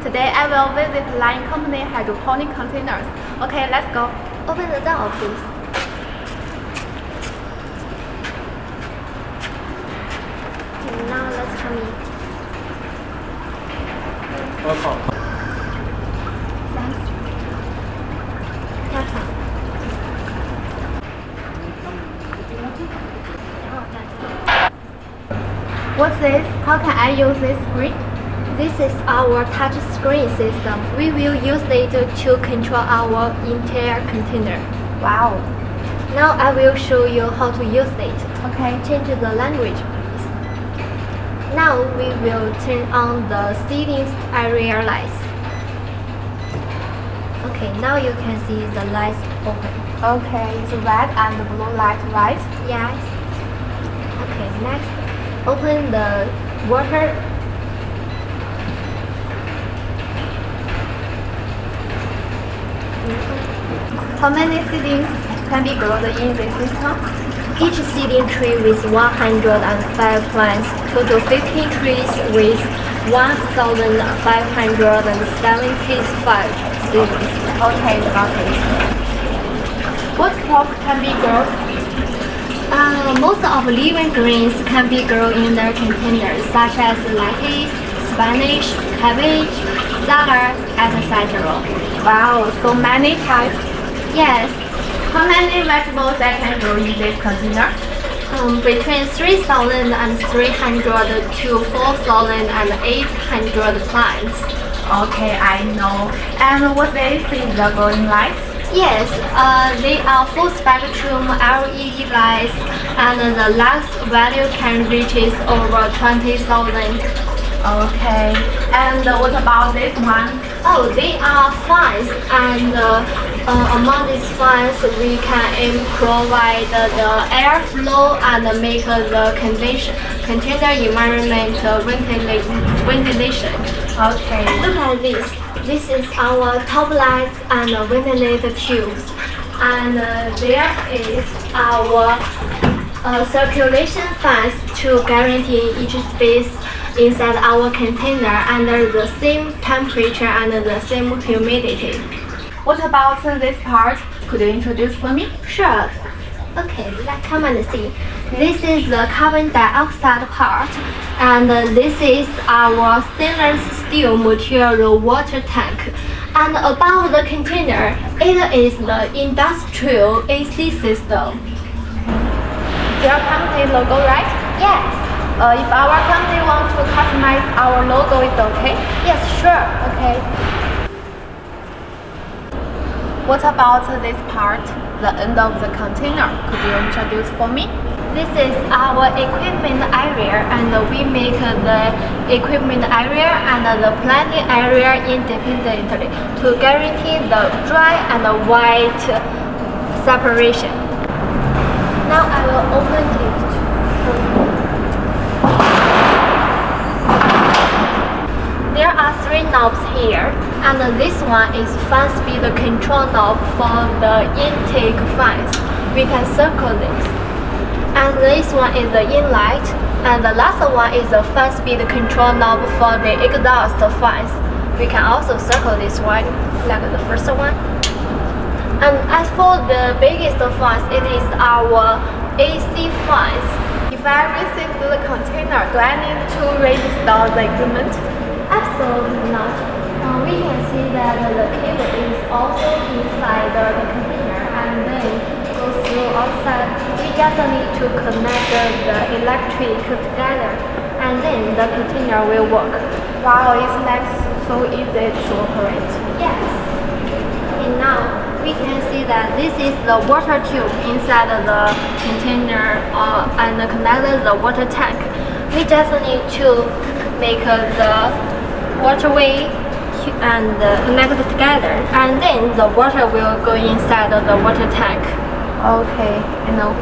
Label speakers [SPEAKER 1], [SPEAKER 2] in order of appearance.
[SPEAKER 1] Today I will visit Lyine company hydroponic containers. Okay, let's go.
[SPEAKER 2] Open the door, please. Okay, now let's come in.
[SPEAKER 3] Welcome.
[SPEAKER 2] Thanks. Welcome.
[SPEAKER 1] What's this? How can I use this screen?
[SPEAKER 2] This is our touch screen system. We will use it to control our entire container.
[SPEAKER 1] Wow.
[SPEAKER 2] Now I will show you how to use it.
[SPEAKER 1] Okay.
[SPEAKER 2] Change the language, please. Now we will turn on the Seedlings area lights. Okay, now you can see the lights open.
[SPEAKER 1] Okay, it's red and blue light, right?
[SPEAKER 2] Yes. Okay, next, open the water.
[SPEAKER 1] How many seedlings can be grown in this system?
[SPEAKER 2] Each seedling tree with 105 plants, total 15 trees with 1,575 seedlings.
[SPEAKER 1] Okay, got it. What crop can be grown?
[SPEAKER 2] Most of living greens can be grown in their containers, such as lettuce, spinach, cabbage, salad, etc.
[SPEAKER 1] Wow, so many types.
[SPEAKER 2] Yes,
[SPEAKER 1] How many vegetables I can grow in this container?
[SPEAKER 2] between 3,300 to 4,800 plants.
[SPEAKER 1] Okay, I know. And what is the growing lights?
[SPEAKER 2] Yes, they are full spectrum LED lights, and the lux value can reach over 20,000.
[SPEAKER 1] Okay, and what about this one?
[SPEAKER 2] Oh, they are fans, and among these fans, we can provide the airflow and make the container environment ventilation.
[SPEAKER 1] Okay.
[SPEAKER 2] Look at this. This is our top lights and ventilator tubes, and there is our circulation fans to guarantee each space inside our container under the same temperature and the same humidity.
[SPEAKER 1] What about this part? Could you introduce for me?
[SPEAKER 2] Sure. Okay, let's come and see. This is the carbon dioxide part, and this is our stainless steel material water tank. And above the container, it is the industrial AC system.
[SPEAKER 1] Your company logo, right?
[SPEAKER 2] Yes.
[SPEAKER 1] If our company wants to customize our logo, it's okay?
[SPEAKER 2] Yes, sure.
[SPEAKER 1] Okay. What about this part, the end of the container? Could you introduce for me?
[SPEAKER 2] This is our equipment area, and we make the equipment area and the planting area independently to guarantee the dry and the white separation. Now I will open it. There are 3 knobs here, and this one is fan speed control knob for the intake fans. We can circle this. And this one is the inlet, and the last one is the fan speed control knob for the exhaust fans. We can also circle this one, like the first one. And as for the biggest fans, it is our AC fans.
[SPEAKER 1] If I receive the container, do I need to reinstall the equipment?
[SPEAKER 2] Absolutely not. We can see that the cable is also inside the container and then goes through outside. We just need to connect the electric together, and then the container will work.
[SPEAKER 1] Wow, it's nice, so easy to operate.
[SPEAKER 2] Yes. And now we can see that this is the water tube inside the container and connect the water tank. We just need to make the waterway and connect it together, and then the water will go inside the water tank.
[SPEAKER 1] Okay, I know.